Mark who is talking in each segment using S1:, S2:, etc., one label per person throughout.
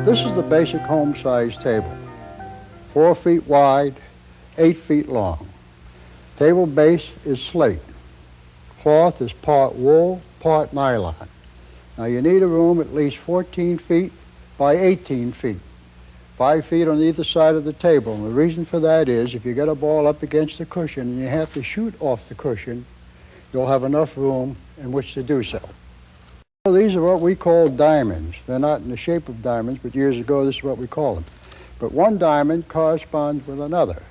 S1: This is the basic home size table. 4 feet wide, 8 feet long. Table base is slate. Cloth is part wool, part nylon. Now you need a room at least 14 feet by 18 feet. 5 feet on either side of the table. And the reason for that is if you get a ball up against the cushion and you have to shoot off the cushion, you'll have enough room in which to do so. These are what we call diamonds. They're not in the shape of diamonds, but years ago this is what we call them. But one diamond corresponds with another.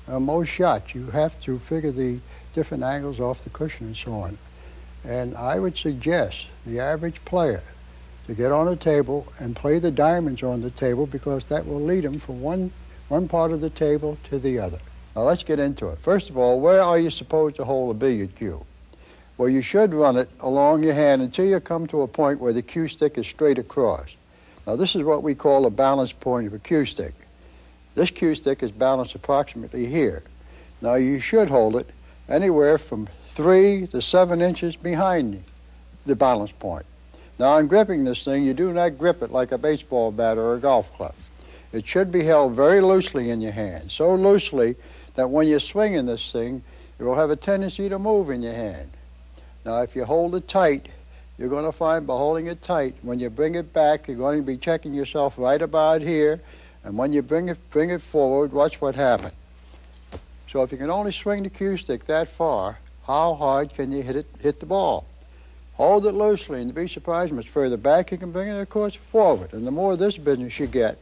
S1: Most shots, you have to figure the different angles off the cushion and so on. And I would suggest the average player to get on a table and play the diamonds on the table because that will lead them from one part of the table to the other. Now let's get into it. First of all, where are you supposed to hold a billiard cue? Well, you should run it along your hand until you come to a point where the cue stick is straight across. Now this is what we call a balance point of a cue stick. This cue stick is balanced approximately here. Now you should hold it anywhere from 3 to 7 inches behind the balance point. Now in gripping this thing, you do not grip it like a baseball bat or a golf club. It should be held very loosely in your hand, so loosely that when you're swinging this thing, it will have a tendency to move in your hand. Now if you hold it tight, you're going to find by holding it tight, when you bring it back, you're going to be checking yourself right about here, and when you bring it forward, watch what happens. So if you can only swing the cue stick that far, how hard can you hit the ball? Hold it loosely and be surprised how much further back you can bring it, of course, forward. And the more of this business you get,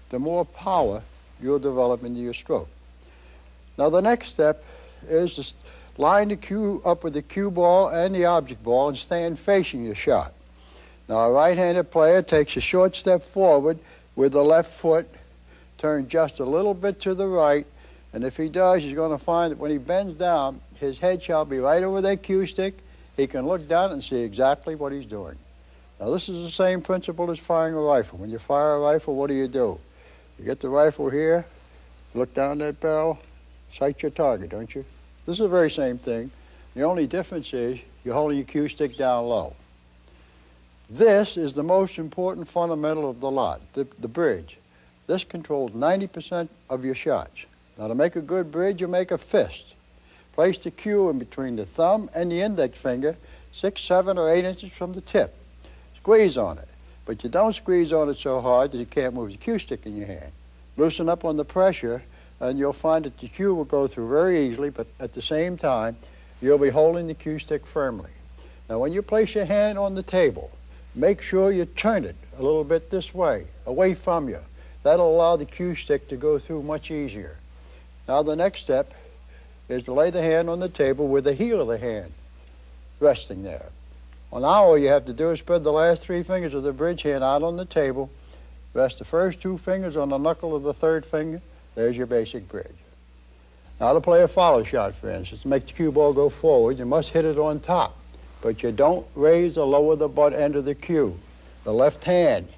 S1: the more power you'll develop into your stroke. Now the next step is to line the cue up with the cue ball and the object ball and stand facing your shot. Now a right-handed player takes a short step forward with the left foot, turn just a little bit to the right, and if he does, he's going to find that when he bends down, his head shall be right over that cue stick. He can look down and see exactly what he's doing. Now this is the same principle as firing a rifle. When you fire a rifle, what do? You get the rifle here, look down that barrel, sight your target, don't you? This is the very same thing. The only difference is you're holding your cue stick down low. This is the most important fundamental of the lot, the bridge. This controls 90% of your shots. Now to make a good bridge, you make a fist. Place the cue in between the thumb and the index finger, 6, 7, or 8 inches from the tip. Squeeze on it, but you don't squeeze on it so hard that you can't move the cue stick in your hand. Loosen up on the pressure, and you'll find that the cue will go through very easily, but at the same time, you'll be holding the cue stick firmly. Now when you place your hand on the table, make sure you turn it a little bit this way, away from you. That'll allow the cue stick to go through much easier. Now the next step is to lay the hand on the table with the heel of the hand resting there. Well, now all you have to do is spread the last 3 fingers of the bridge hand out on the table, rest the first 2 fingers on the knuckle of the 3rd finger. There's your basic bridge. Now to play a follow shot, for instance, to make the cue ball go forward, you must hit it on top, but you don't raise or lower the butt end of the cue. The left hand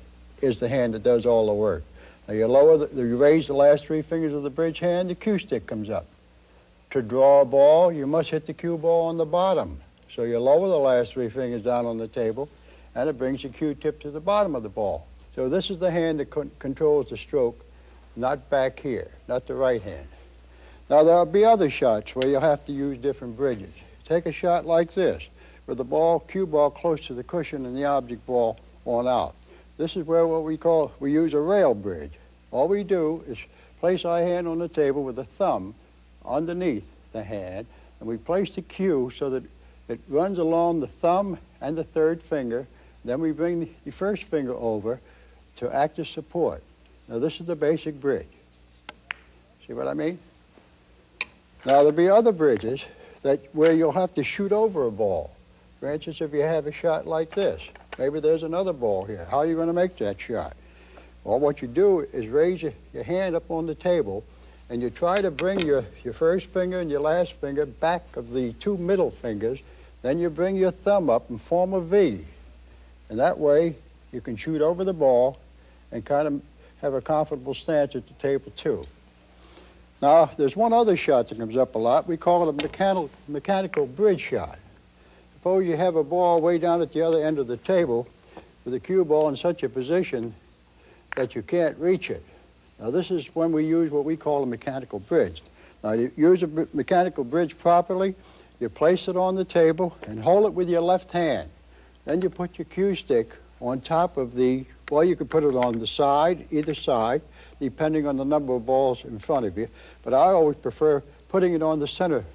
S1: is the hand that does all the work. Now you raise the last 3 fingers of the bridge hand, the cue stick comes up. To draw a ball, you must hit the cue ball on the bottom. So you lower the last 3 fingers down on the table, and it brings the cue tip to the bottom of the ball. So this is the hand that controls the stroke, not back here, not the right hand. Now there'll be other shots where you'll have to use different bridges. Take a shot like this, with the cue ball close to the cushion and the object ball on out. This is where we use a rail bridge. All we do is place our hand on the table with the thumb underneath the hand, and we place the cue so that it runs along the thumb and the 3rd finger. Then we bring the 1st finger over to act as support. Now this is the basic bridge. See what I mean? Now there'll be other bridges where you'll have to shoot over a ball. For instance, if you have a shot like this, maybe there's another ball here. How are you going to make that shot? Well, what you do is raise your hand up on the table, and you try to bring your 1st finger and your last finger back of the 2 middle fingers. Then you bring your thumb up and form a V. And that way, you can shoot over the ball and kind of have a comfortable stance at the table, too. Now, there's one other shot that comes up a lot. We call it a mechanical bridge shot. Suppose you have a ball way down at the other end of the table with a cue ball in such a position that you can't reach it. Now this is when we use what we call a mechanical bridge. Now to use a mechanical bridge properly, you place it on the table and hold it with your left hand. Then you put your cue stick on top of the, well, you could put it on the side, either side, depending on the number of balls in front of you. But I always prefer putting it on the center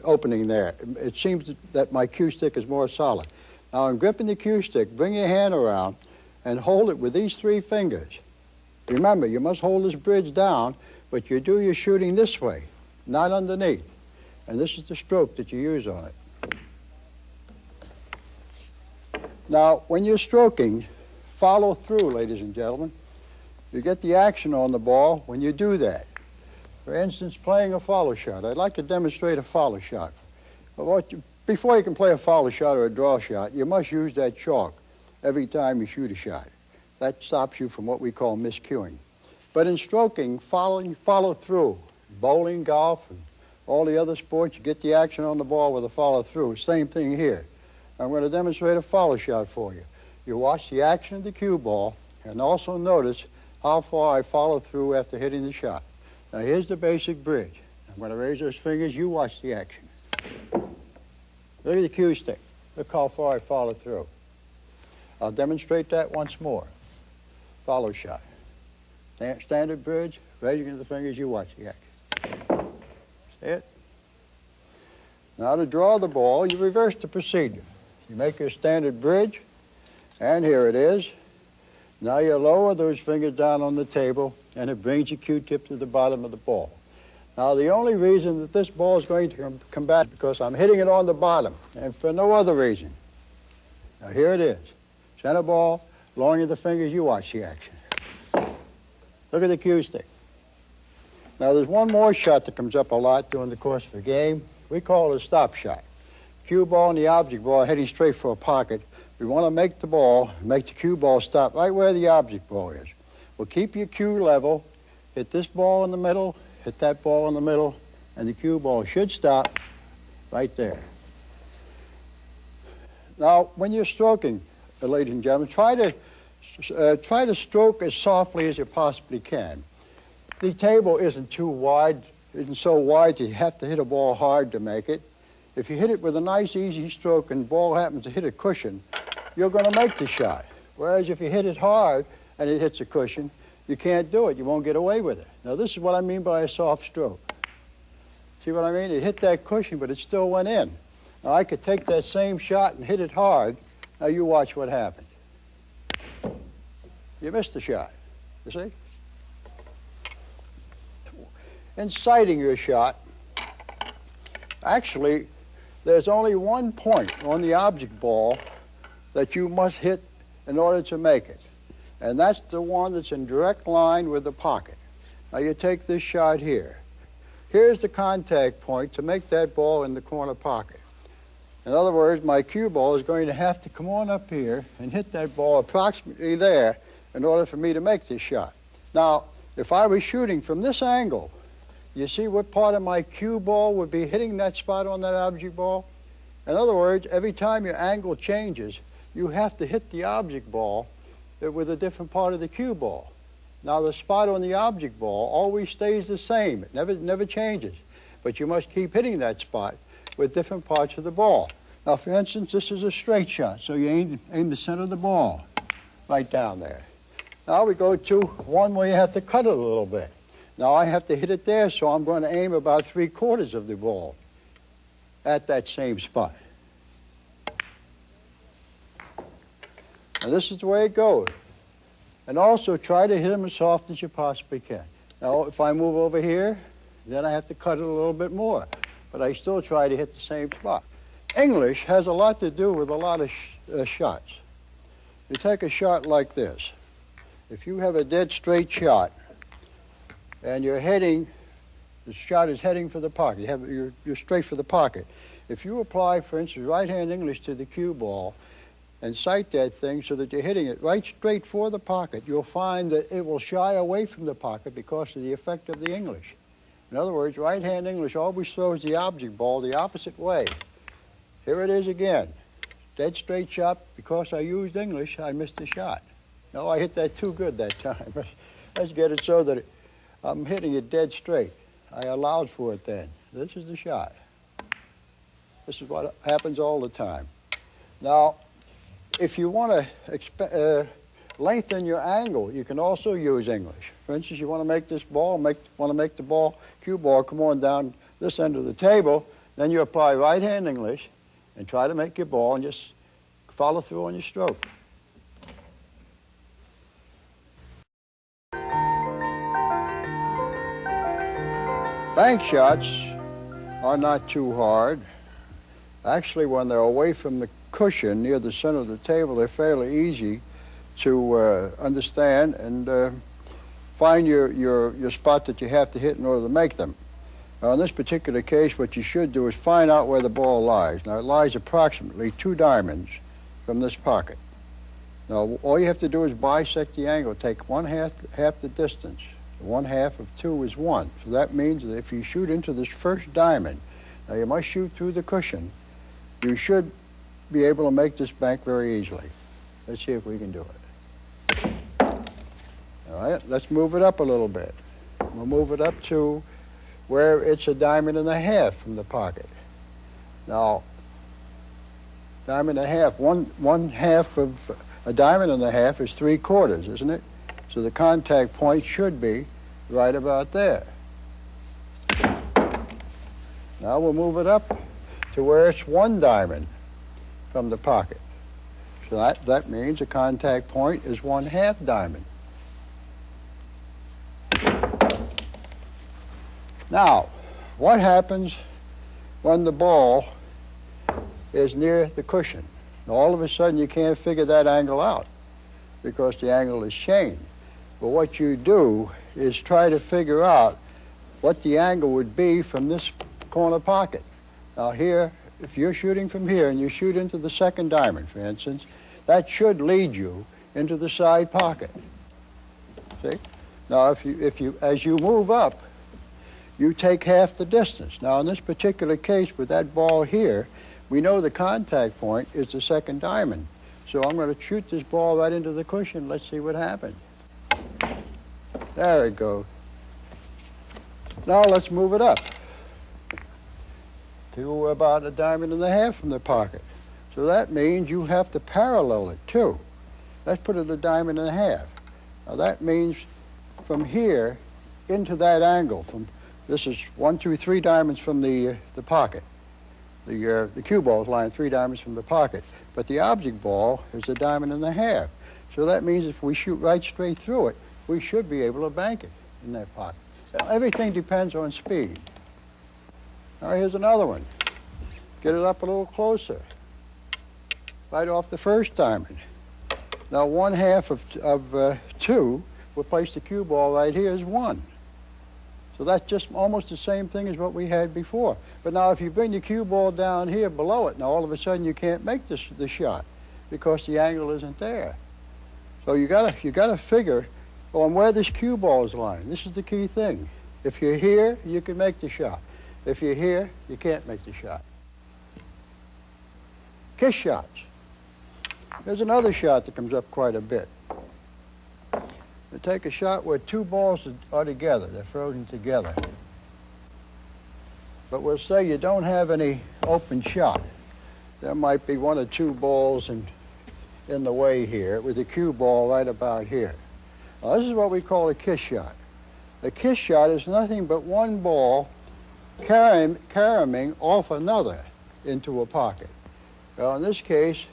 S1: opening there. It seems that my cue stick is more solid. Now in gripping the cue stick, bring your hand around and hold it with these 3 fingers. Remember, you must hold this bridge down, but you do your shooting this way, not underneath. And this is the stroke that you use on it. Now, when you're stroking, follow through, ladies and gentlemen. You get the action on the ball when you do that. For instance, playing a follow shot. I'd like to demonstrate a follow shot. Before you can play a follow shot or a draw shot, you must use that chalk every time you shoot a shot. That stops you from what we call miscuing. But in stroking, follow through. Bowling, golf, and all the other sports, you get the action on the ball with a follow through. Same thing here. I'm going to demonstrate a follow shot for you. You watch the action of the cue ball and also notice how far I follow through after hitting the shot. Now here's the basic bridge. I'm going to raise those fingers. You watch the action. Look at the cue stick. Look how far I follow through. I'll demonstrate that once more. Follow shot. Standard bridge, raising the fingers, you watch the action. See it? Now to draw the ball, you reverse the procedure. You make your standard bridge, and here it is. Now you lower those fingers down on the table, and it brings your Q-tip to the bottom of the ball. Now the only reason that this ball is going to come back is because I'm hitting it on the bottom, and for no other reason. Now here it is. Center ball, lowering the fingers, you watch the action. Look at the cue stick. Now there's one more shot that comes up a lot during the course of the game. We call it a stop shot. Cue ball and the object ball are heading straight for a pocket. We want to make the cue ball stop right where the object ball is. Well, keep your cue level, hit this ball in the middle, hit that ball in the middle, and the cue ball should stop right there. Now, when you're stroking, ladies and gentlemen, try to stroke as softly as you possibly can. The table isn't too wide, isn't so wide that you have to hit a ball hard to make it. If you hit it with a nice, easy stroke and the ball happens to hit a cushion, you're going to make the shot. Whereas if you hit it hard and it hits a cushion, you can't do it. You won't get away with it. Now, this is what I mean by a soft stroke. See what I mean? It hit that cushion, but it still went in. Now, I could take that same shot and hit it hard. Now, you watch what happens. You missed the shot, you see? In sighting your shot, actually, there's only one point on the object ball that you must hit in order to make it. And that's the one that's in direct line with the pocket. Now you take this shot here. Here's the contact point to make that ball in the corner pocket. In other words, my cue ball is going to have to come on up here and hit that ball approximately there in order for me to make this shot. Now, if I was shooting from this angle, you see what part of my cue ball would be hitting that spot on that object ball? In other words, every time your angle changes, you have to hit the object ball with a different part of the cue ball. Now, the spot on the object ball always stays the same. It never changes. But you must keep hitting that spot with different parts of the ball. Now, for instance, this is a straight shot, so you aim the center of the ball right down there. Now we go to one where you have to cut it a little bit. Now I have to hit it there, so I'm going to aim about 3/4 of the ball at that same spot. And this is the way it goes. And also try to hit them as soft as you possibly can. Now if I move over here, then I have to cut it a little bit more. But I still try to hit the same spot. English has a lot to do with a lot of shots. You take a shot like this. If you have a dead straight shot and you're heading, the shot is heading for the pocket, you're straight for the pocket. If you apply, for instance, right-hand English to the cue ball and sight that thing so that you're hitting it right straight for the pocket, you'll find that it will shy away from the pocket because of the effect of the English. In other words, right-hand English always throws the object ball the opposite way. Here it is again. Dead straight shot. Because I used English, I missed the shot. No, I hit that too good that time. Let's get it so that I'm hitting it dead straight. I allowed for it then. This is the shot. This is what happens all the time. Now, if you want to lengthen your angle, you can also use English. For instance, you want to make this ball, want to make the ball, cue ball, come on down this end of the table, then you apply right-hand English and try to make your ball and just follow through on your stroke. Bank shots are not too hard. Actually, when they're away from the cushion near the center of the table, they're fairly easy to understand and find your spot that you have to hit in order to make them. Now, in this particular case, what you should do is find out where the ball lies. Now, it lies approximately 2 diamonds from this pocket. Now, all you have to do is bisect the angle. Take half the distance. 1/2 of 2 is 1. So that means that if you shoot into this first diamond, now you must shoot through the cushion, you should be able to make this bank very easily. Let's see if we can do it. All right, let's move it up a little bit. We'll move it up to where it's 1.5 diamonds from the pocket. Now, 1.5 diamonds, one half of 1.5 diamonds is 3/4, isn't it? So the contact point should be right about there. Now we'll move it up to where it's 1 diamond from the pocket. So that means the contact point is 1/2 diamond. Now, what happens when the ball is near the cushion? Now, all of a sudden you can't figure that angle out because the angle is changed. But what you do is try to figure out what the angle would be from this corner pocket. Now here, if you're shooting from here and you shoot into the 2nd diamond, for instance, that should lead you into the side pocket. See? Now as you move up, you take half the distance. Now in this particular case with that ball here, we know the contact point is the 2nd diamond. So I'm going to shoot this ball right into the cushion. Let's see what happens. There it goes. Now let's move it up to about 1.5 diamonds from the pocket. So that means you have to parallel it too. Let's put it 1.5 diamonds. Now that means from here into that angle, this is 1, 2, 3 diamonds from the pocket. The cue ball is lying 3 diamonds from the pocket, but the object ball is 1.5 diamonds. So that means if we shoot right straight through it, we should be able to bank it in that pocket. So everything depends on speed. Now here's another one. Get it up a little closer. Right off the 1st diamond. Now 1/2 of 2, we'll place the cue ball right here is 1. So that's just almost the same thing as what we had before. But now if you bring the cue ball down here below it, now all of a sudden you can't make the shot because the angle isn't there. So you gotta figure on where this cue ball is lying. This is the key thing. If you're here, you can make the shot. If you're here, you can't make the shot. Kiss shots. There's another shot that comes up quite a bit. You take a shot where 2 balls are together, they're frozen together. But we'll say you don't have any open shot. There might be 1 or 2 balls in the way here with the cue ball right about here. Now, this is what we call a kiss shot. A kiss shot is nothing but 1 ball caroming off another into a pocket. Well, in this case,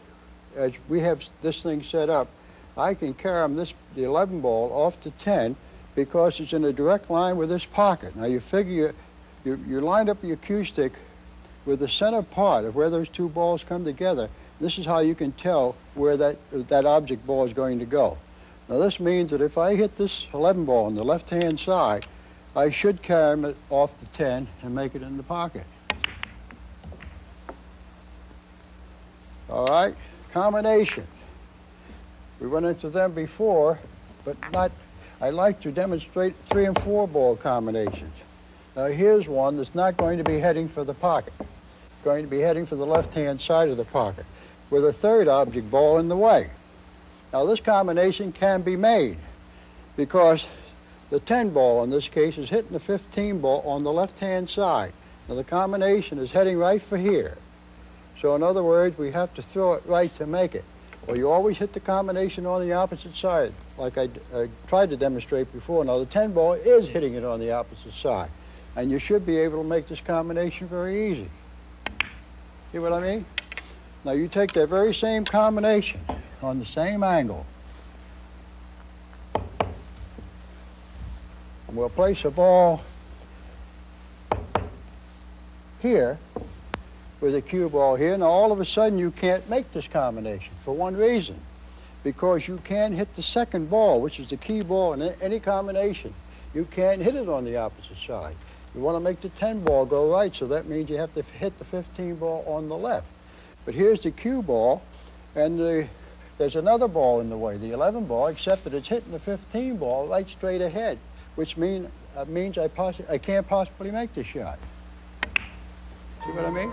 S1: as we have this thing set up, I can carom the 11 ball off to 10 because it's in a direct line with this pocket. Now you figure you lined up your cue stick with the center part of where those 2 balls come together. This is how you can tell where that object ball is going to go. Now this means that if I hit this 11 ball on the left-hand side, I should carom it off to 10 and make it in the pocket. All right, combination. We went into them before, but I like to demonstrate 3 and 4 ball combinations. Now here's one that's not going to be heading for the pocket. Going to be heading for the left-hand side of the pocket with a 3rd object ball in the way. Now this combination can be made because the 10 ball in this case is hitting the 15 ball on the left-hand side. Now the combination is heading right for here. So in other words, we have to throw it right to make it. Well, you always hit the combination on the opposite side, like I tried to demonstrate before. Now the 10 ball is hitting it on the opposite side, and you should be able to make this combination very easy. See what I mean? Now you take that very same combination on the same angle, and we'll place a ball here with a cue ball here. Now all of a sudden you can't make this combination for one reason, because you can't hit the second ball, which is the key ball in any combination. You can't hit it on the opposite side. You want to make the 10 ball go right, so that means you have to hit the 15 ball on the left. But here's the cue ball, and there's another ball in the way, the 11 ball, except that it's hitting the 15 ball right straight ahead, which means I can't possibly make the shot. See what I mean?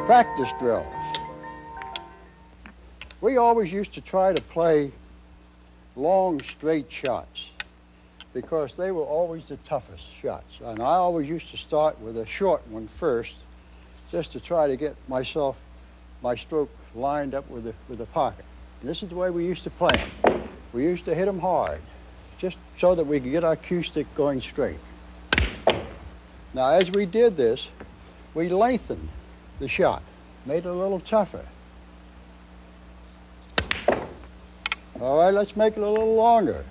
S1: Practice drills. We always used to try to play long, straight shots because they were always the toughest shots. And I always used to start with a short one first, just to try to get my stroke lined up with the pocket. And this is the way we used to play them. We used to hit them hard, just so that we could get our cue stick going straight. Now, as we did this, we lengthened the shot, made it a little tougher. All right, let's make it a little longer.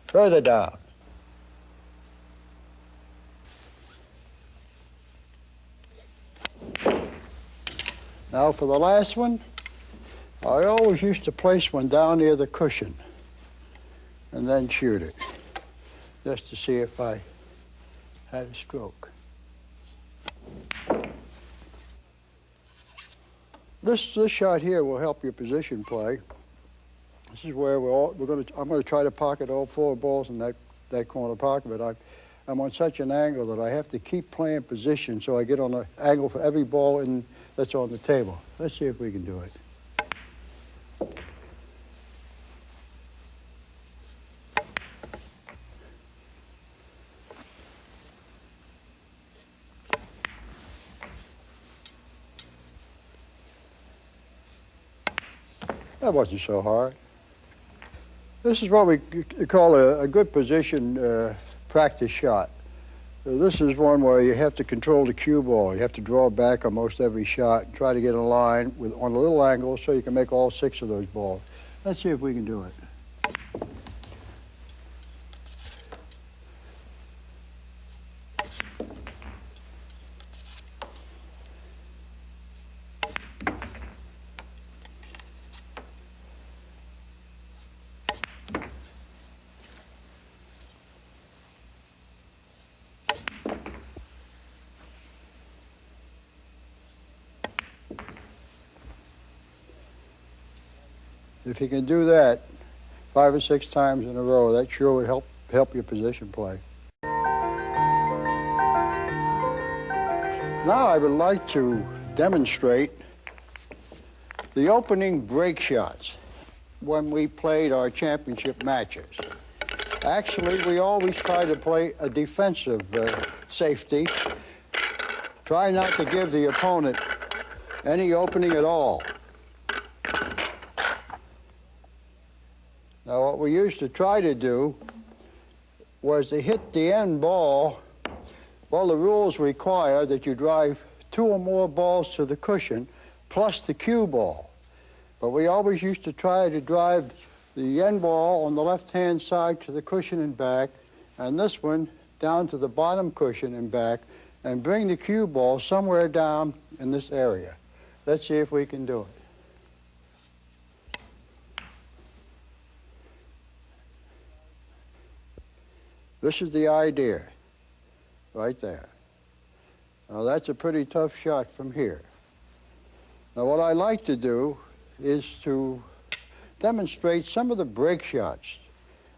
S1: Further down. Now for the last one, I always used to place one down near the cushion and then shoot it, just to see if I had a stroke. This shot here will help your position play. This is where I'm going to try to pocket all 4 balls in that corner pocket, but I'm on such an angle that I have to keep playing position so I get on an angle for every ball that's on the table. Let's see if we can do it. That wasn't so hard. This is what we call a good position practice shot. This is one where you have to control the cue ball. You have to draw back on most every shot and try to get a line on a little angle so you can make all 6 of those balls. Let's see if we can do it. If you can do that 5 or 6 times in a row, that sure would help your position play. Now I would like to demonstrate the opening break shots when we played our championship matches. Actually, we always try to play a defensive safety. Try not to give the opponent any opening at all. Now, what we used to try to do was to hit the end ball. Well, the rules require that you drive 2 or more balls to the cushion plus the cue ball. But we always used to try to drive the end ball on the left-hand side to the cushion and back, and this one down to the bottom cushion and back, and bring the cue ball somewhere down in this area. Let's see if we can do it. This is the idea, right there. Now that's a pretty tough shot from here. Now what I like to do is to demonstrate some of the break shots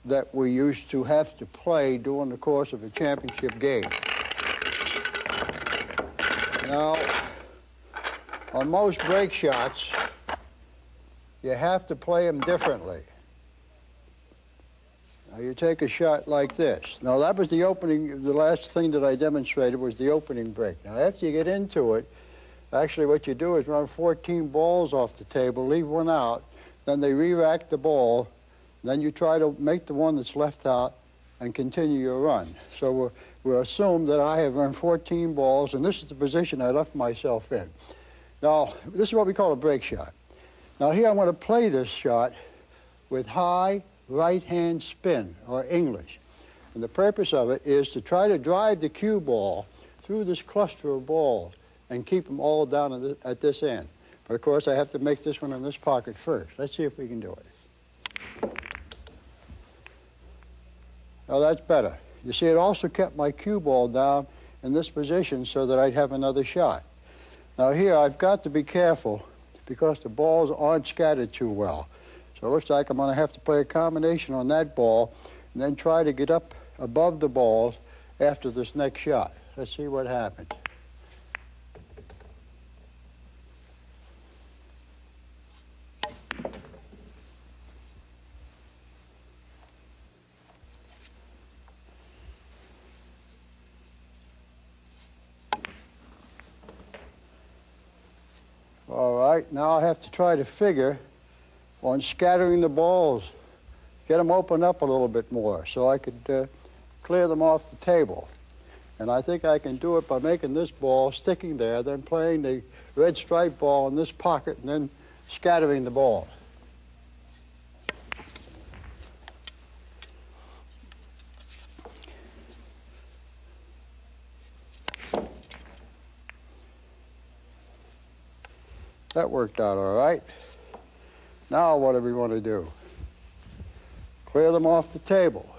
S1: that we used to have to play during the course of a championship game. Now, On most break shots, you have to play them differently. Now you take a shot like this. Now that was the opening, the last thing that I demonstrated was the opening break. Now after you get into it, actually what you do is run 14 balls off the table, leave one out, then they re-rack the ball, then you try to make the one that's left out and continue your run. So we'll assume that I have run 14 balls, and this is the position I left myself in. Now, this is what we call a break shot. Now here I'm going to play this shot with high right-hand spin, or English. And the purpose of it is to try to drive the cue ball through this cluster of balls and keep them all down at this end. But of course, I have to make this one in this pocket first. Let's see if we can do it. Now that's better. You see, it also kept my cue ball down in this position so that I'd have another shot. Now here, I've got to be careful because the balls aren't scattered too well. So it looks like I'm going to have to play a combination on that ball and then try to get up above the balls after this next shot. Let's see what happens. All right, now I have to try to figure on scattering the balls, get them open up a little bit more so I could clear them off the table. And I think I can do it by making this ball sticking there, then playing the red striped ball in this pocket and then scattering the ball. That worked out all right. Now what do we want to do? Clear them off the table.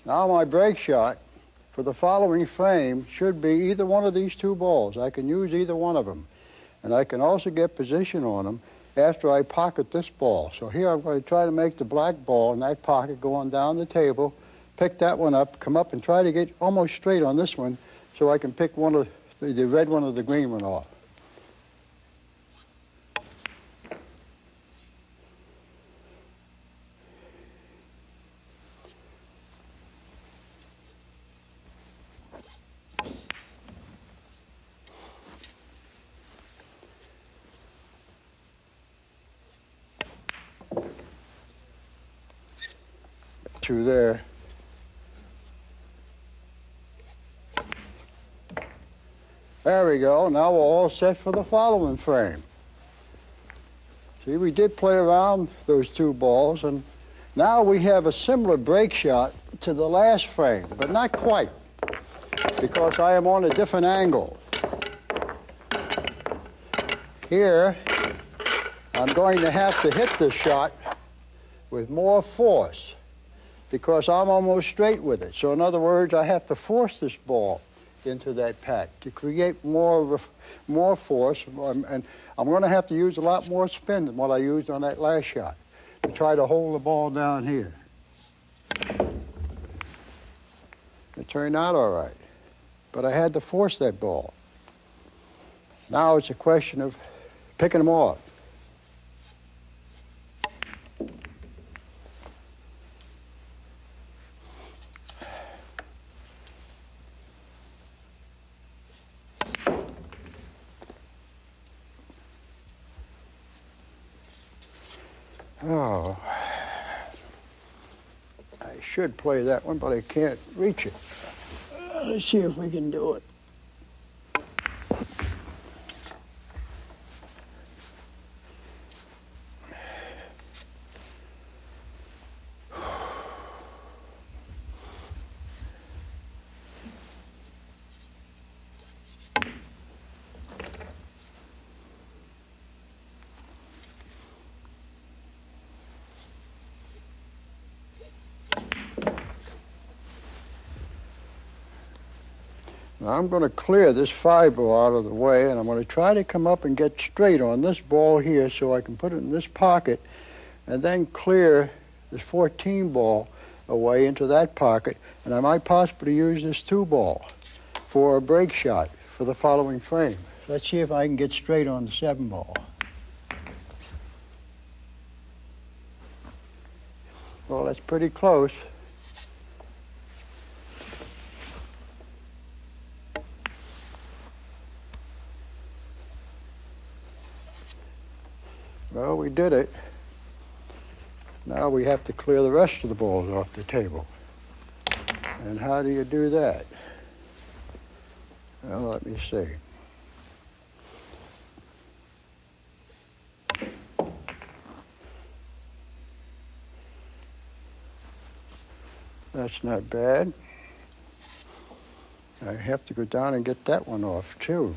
S1: Now my break shot for the following frame should be either one of these two balls. I can use either one of them. And I can also get position on them after I pocket this ball. So here I'm going to try to make the black ball in that pocket going down the table, pick that one up, come up and try to get almost straight on this one so I can pick one of the red one or the green one off. Through there. There we go. Now we're all set for the following frame. See, we did play around those two balls, and now we have a similar break shot to the last frame, but not quite, because I am on a different angle. Here, I'm going to have to hit this shot with more force, because I'm almost straight with it. So in other words, I have to force this ball into that pack to create more force, and I'm going to have to use a lot more spin than what I used on that last shot to try to hold the ball down here. It turned out all right, but I had to force that ball. Now it's a question of picking them off. Oh, I should play that one, but I can't reach it. Let's see if we can do it. Now I'm going to clear this fiber out of the way, and I'm going to try to come up and get straight on this ball here so I can put it in this pocket and then clear this 14 ball away into that pocket, and I might possibly use this 2 ball for a break shot for the following frame. Let's see if I can get straight on the 7 ball. Well, that's pretty close. Well, we did it. Now we have to clear the rest of the balls off the table. And how do you do that? Well, let me see. That's not bad. I have to go down and get that one off, too.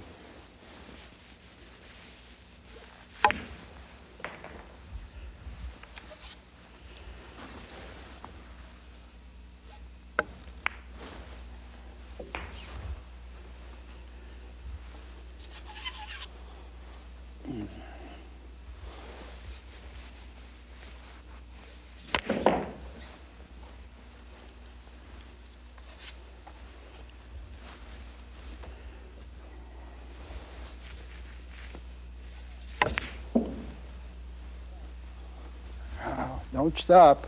S1: Don't stop.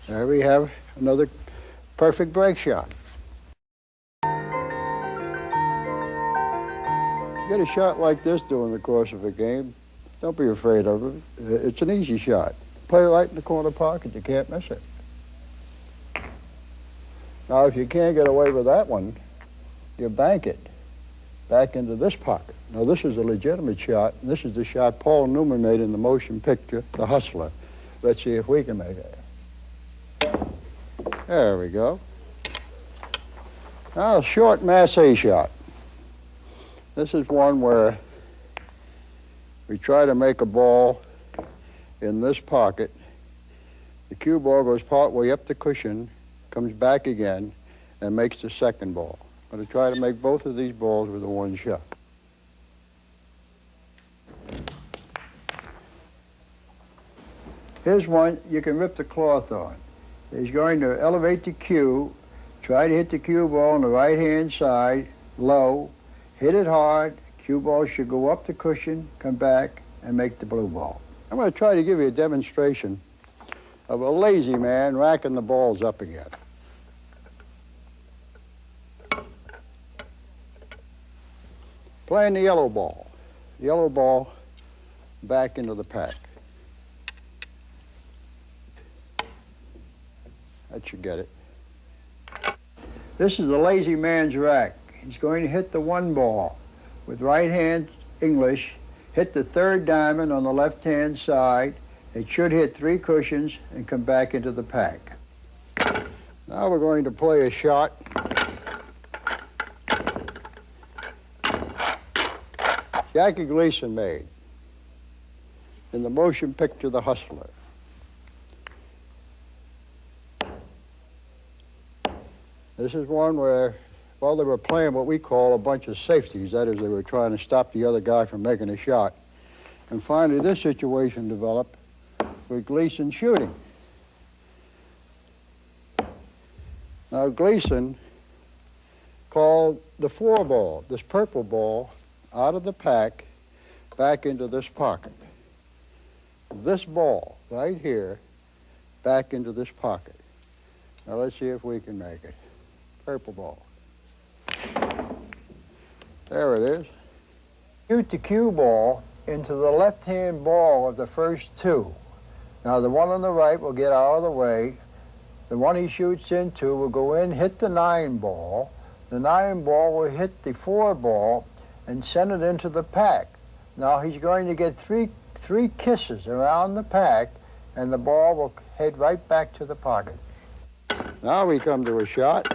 S1: There we have another perfect break shot. You get a shot like this during the course of a game, don't be afraid of it. It's an easy shot. Play right in the corner pocket, you can't miss it. Now, if you can't get away with that one, you bank it back into this pocket. Now, this is a legitimate shot, and this is the shot Paul Newman made in the motion picture, The Hustler. Let's see if we can make it. There we go. Now, a short masse shot. This is one where we try to make a ball in this pocket. The cue ball goes part way up the cushion, comes back again, and makes the second ball. I'm going to try to make both of these balls with a 1 shot. Here's one you can rip the cloth on. He's going to elevate the cue, try to hit the cue ball on the right-hand side, low, hit it hard. Cue ball should go up the cushion, come back, and make the blue ball. I'm going to try to give you a demonstration of a lazy man racking the balls up again. Playing the yellow ball back into the pack. That should get it. This is the lazy man's rack. He's going to hit the 1 ball with right hand English, hit the 3rd diamond on the left-hand side. It should hit 3 cushions and come back into the pack. Now we're going to play a shot. Jackie Gleason made in the motion picture The Hustler. This is one where, well, they were playing what we call a bunch of safeties. That is, they were trying to stop the other guy from making a shot. And finally, this situation developed with Gleason shooting. Now, Gleason called the 4 ball, this purple ball, out of the pack, back into this pocket. This ball, right here, back into this pocket. Now let's see if we can make it. Purple ball. There it is. Shoot the cue ball into the left-hand ball of the first 2. Now the one on the right will get out of the way. The one he shoots into will go in, hit the 9 ball. The 9 ball will hit the 4 ball and send it into the pack. Now he's going to get three kisses around the pack, and the ball will head right back to the pocket. Now we come to a shot.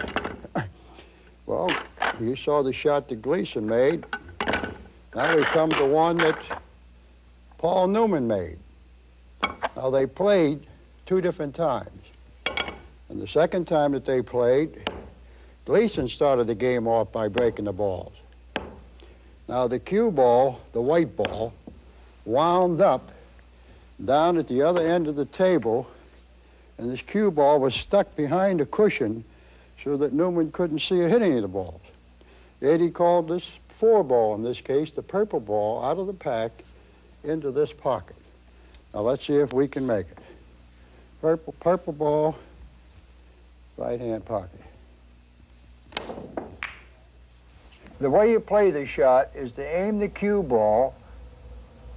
S1: Well, you saw the shot that Gleason made. Now we come to one that Paul Newman made. Now, they played 2 different times. And the second time that they played, Gleason started the game off by breaking the balls. Now, the cue ball, the white ball, wound up down at the other end of the table, and this cue ball was stuck behind a cushion so that Newman couldn't see or hit any of the balls. Eddie called this 4 ball, in this case, the purple ball, out of the pack into this pocket. Now, let's see if we can make it. Purple ball, right-hand pocket. The way you play this shot is to aim the cue ball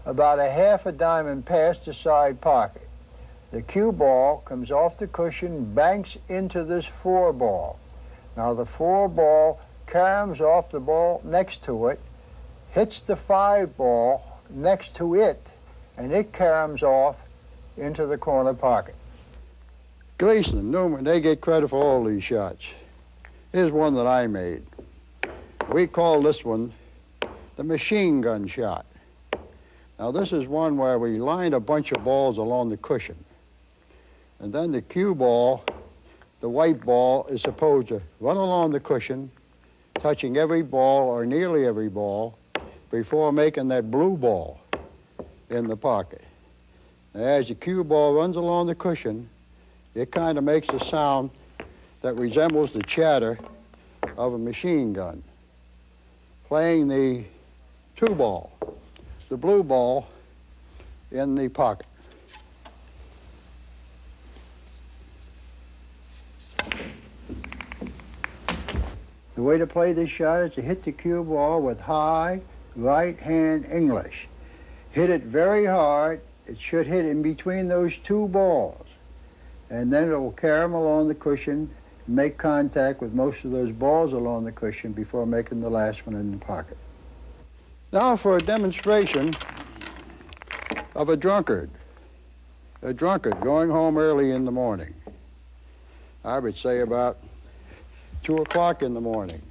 S1: about a half a diamond past the side pocket. The cue ball comes off the cushion, banks into this 4 ball. Now the 4 ball caroms off the ball next to it, hits the 5 ball next to it, and it caroms off into the corner pocket. Gleason and Newman, they get credit for all these shots. Here's one that I made. We call this one the machine gun shot. Now, this is one where we line a bunch of balls along the cushion. And then the cue ball, the white ball, is supposed to run along the cushion, touching every ball or nearly every ball before making that blue ball in the pocket. Now, as the cue ball runs along the cushion, it kind of makes a sound that resembles the chatter of a machine gun. Playing the 2 ball, the blue ball, in the pocket. The way to play this shot is to hit the cue ball with high right-hand English. Hit it very hard. It should hit in between those 2 balls. And then it will carom along the cushion and make contact with most of those balls along the cushion before making the last one in the pocket. Now for a demonstration of a drunkard going home early in the morning. I would say about 2 o'clock in the morning.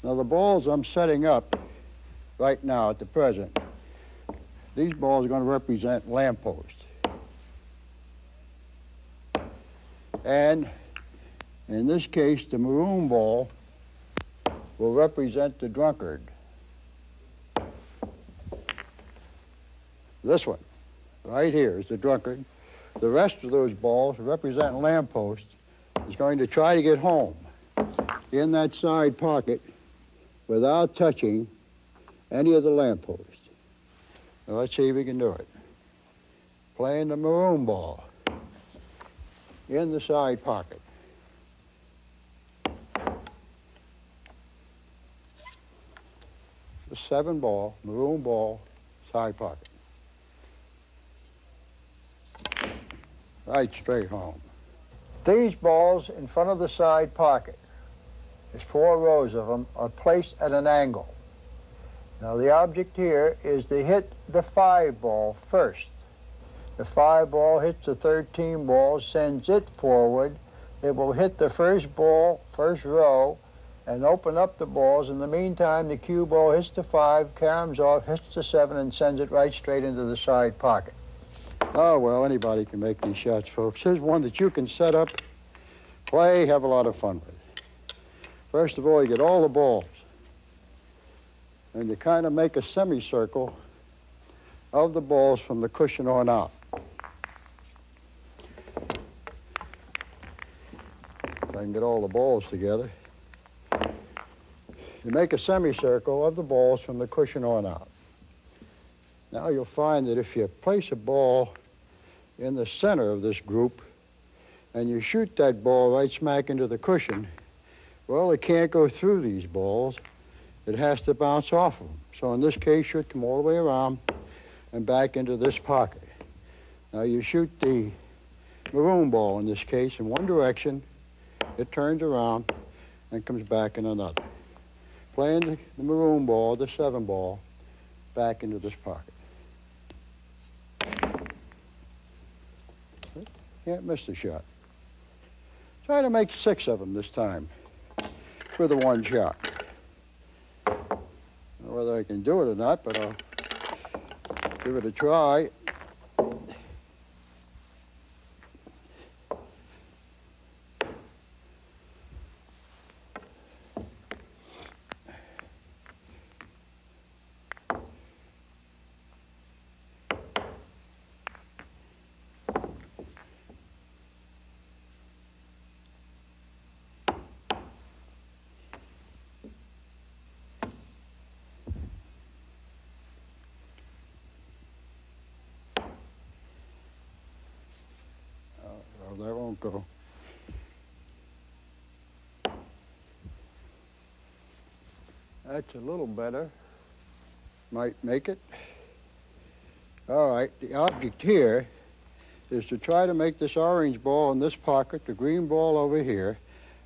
S1: Now the balls I'm setting up right now at the present, these balls are going to represent lampposts. And in this case, the maroon ball will represent the drunkard. This one, right here, is the drunkard. The rest of those balls represent lampposts. Is going to try to get home in that side pocket without touching any of the lampposts. Now let's see if we can do it. Playing the maroon ball in the side pocket. The 7 ball, maroon ball, side pocket. Right straight home. These balls in front of the side pocket, there's 4 rows of them, are placed at an angle. Now the object here is to hit the 5 ball first. The 5 ball hits the 13 ball, sends it forward. It will hit the first ball, first row, and open up the balls. In the meantime, the cue ball hits the 5, caroms off, hits the 7, and sends it right straight into the side pocket. Oh, well, anybody can make these shots, folks. Here's one that you can set up, play, have a lot of fun with. First of all, you get all the balls, and you kind of make a semicircle of the balls from the cushion on out. If I can get all the balls together. You make a semicircle of the balls from the cushion on out. Now you'll find that if you place a ball in the center of this group and you shoot that ball right smack into the cushion, well, it can't go through these balls. It has to bounce off of them. So in this case, it should come all the way around and back into this pocket. Now you shoot the maroon ball in this case in one direction, it turns around and comes back in another. Playing the maroon ball, the 7 ball, back into this pocket. Can't miss the shot. Try to make 6 of them this time with the 1 shot. I don't know whether I can do it or not, but I'll give it a try. Oh, that won't go. That's a little better. Might make it. All right, the object here is to try to make this orange ball in this pocket, the green ball over here,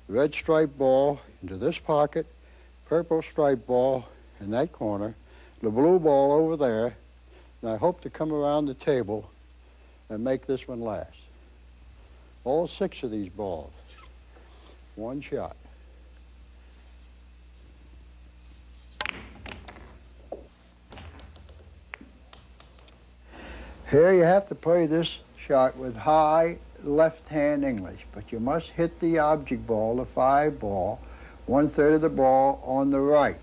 S1: red striped ball into this pocket, purple striped ball in that corner, the blue ball over there, and I hope to come around the table and make this one last. All 6 of these balls, one shot. Here you have to play this shot with high left-hand English, but you must hit the object ball, the 5 ball, 1/3 of the ball on the right.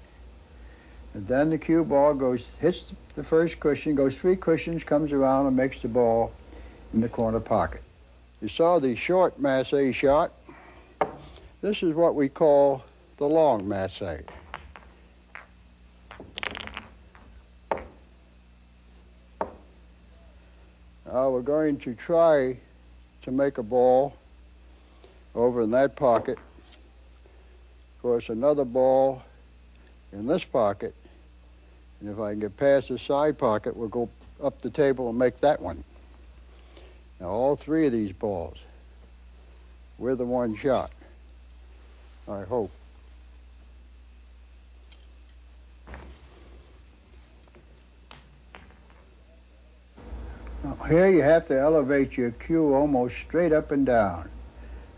S1: And then the cue ball hits the first cushion, goes 3 cushions, comes around and makes the ball in the corner pocket. You saw the short masse shot. This is what we call the long masse. Now we're going to try to make a ball over in that pocket. Of course, another ball in this pocket. And if I can get past the side pocket, we'll go up the table and make that one. Now all 3 of these balls with the one shot, I hope. Now here you have to elevate your cue almost straight up and down.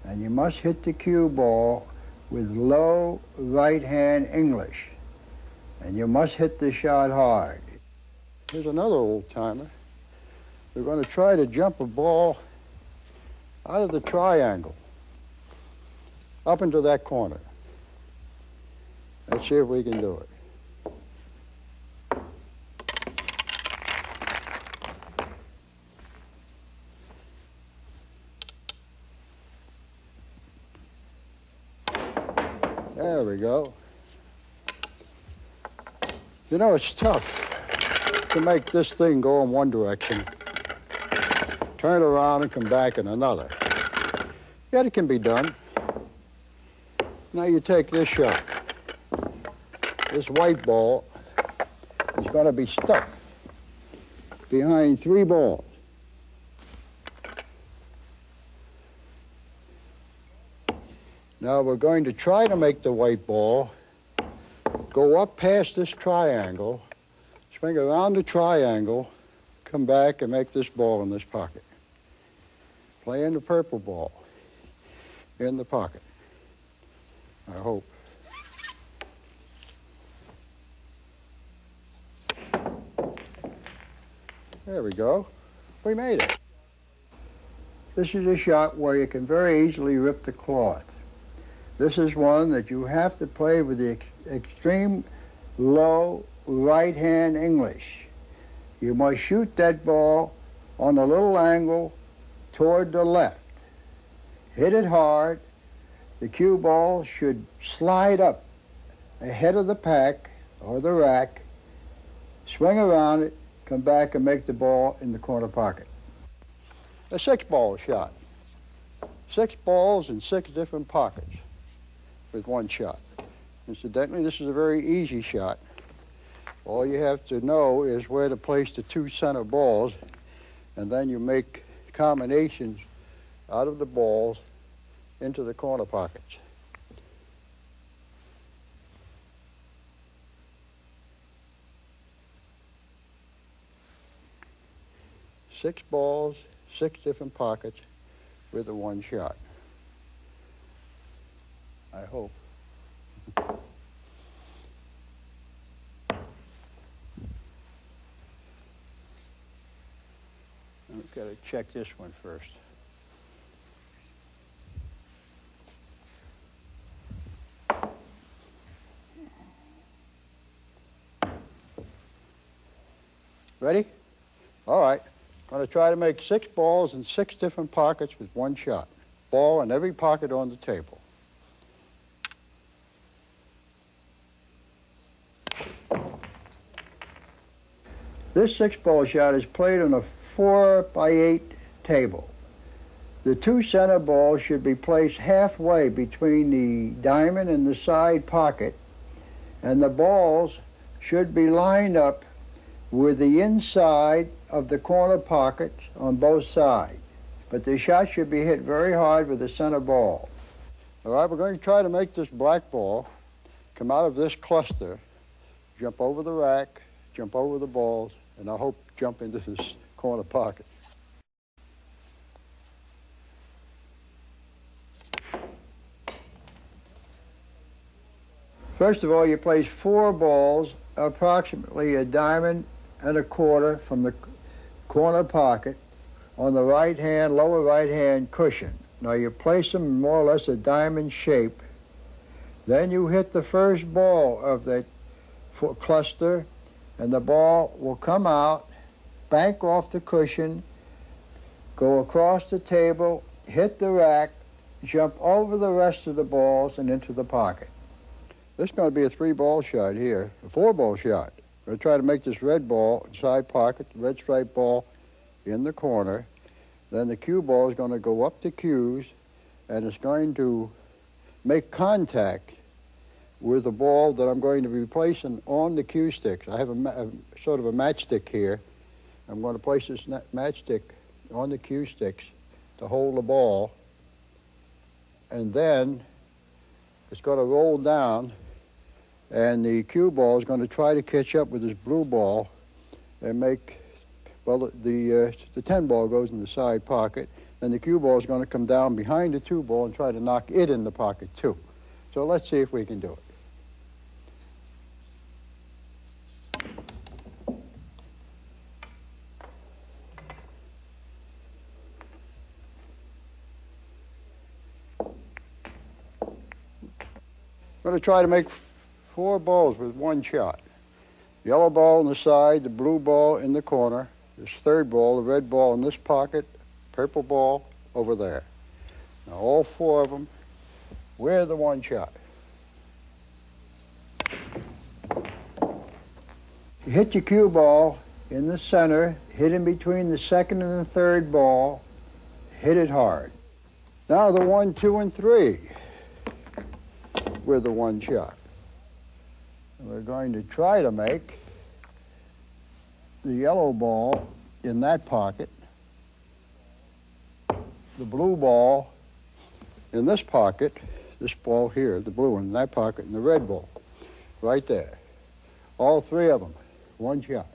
S1: And you must hit the cue ball with low right-hand English. And you must hit the shot hard. Here's another old timer. We're going to try to jump a ball out of the triangle up into that corner. Let's see if we can do it. There we go. You know, it's tough to make this thing go in one direction, turn around and come back in another. Yet it can be done. Now you take this shot. This white ball is going to be stuck behind 3 balls. Now we're going to try to make the white ball go up past this triangle, swing around the triangle, come back and make this ball in this pocket. Playing the purple ball in the pocket, I hope. There we go. We made it. This is a shot where you can very easily rip the cloth. This is one that you have to play with the extreme low right-hand English. You must shoot that ball on a little angle toward the left. Hit it hard. The cue ball should slide up ahead of the pack or the rack, swing around it, come back and make the ball in the corner pocket. A 6-ball shot. 6 balls in 6 different pockets with one shot. Incidentally, this is a very easy shot. All you have to know is where to place the 2 center balls, and then you make combinations out of the balls into the corner pockets. Six balls, 6 different pockets with the one shot. I hope. I've got to check this one first. Ready? All right. Going to try to make 6 balls in 6 different pockets with one shot. Ball in every pocket on the table. This 6-ball shot is played on a 4x8 table. The two center balls should be placed halfway between the diamond and the side pocket, and the balls should be lined up with the inside of the corner pockets on both sides. But the shot should be hit very hard with the center ball. All right, we're going to try to make this black ball come out of this cluster, jump over the rack, jump over the balls, and I hope jump into this corner pocket. First of all, you place 4 balls, approximately a diamond and a quarter from the corner pocket on the right-hand, lower right-hand cushion. Now you place them in more or less a diamond shape. Then you hit the first ball of that cluster, and the ball will come out, bank off the cushion, go across the table, hit the rack, jump over the rest of the balls and into the pocket. This is going to be a 3-ball shot here, a 4-ball shot. We're going to try to make this red ball inside pocket, the red striped ball in the corner. Then the cue ball is going to go up the cues, and it's going to make contact with the ball that I'm going to be placing on the cue sticks. I have a sort of a matchstick here. I'm going to place this matchstick on the cue sticks to hold the ball, and then it's going to roll down, and the cue ball is going to try to catch up with this blue ball and make, well, the 10 ball goes in the side pocket, and the cue ball is going to come down behind the 2 ball and try to knock it in the pocket too. So let's see if we can do it. I'm going to try to make 4 balls with 1 shot. Yellow ball on the side, the blue ball in the corner, this 3rd ball, the red ball in this pocket, purple ball over there. Now all 4 of them with the 1 shot. You hit your cue ball in the center, hit in between the 2nd and the 3rd ball, hit it hard. Now the 1, 2, and 3 with the 1 shot. We're going to try to make the yellow ball in that pocket, the blue ball in this pocket, this ball here, the blue one in that pocket, and the red ball right there. All 3 of them, 1 shot.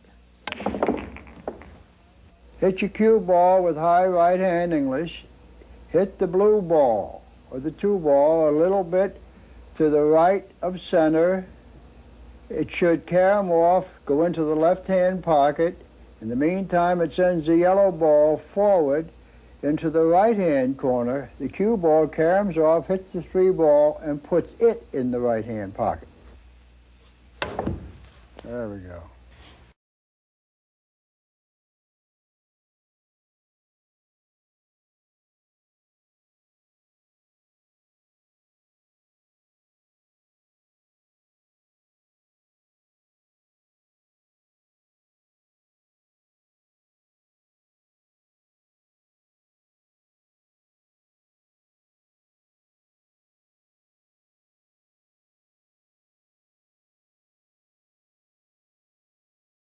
S1: Hit your cue ball with high right hand English. Hit the blue ball or the 2 ball a little bit to the right of center. It should carom off, go into the left-hand pocket. In the meantime, it sends the yellow ball forward into the right-hand corner. The cue ball caroms off, hits the 3 ball, and puts it in the right-hand pocket. There we go.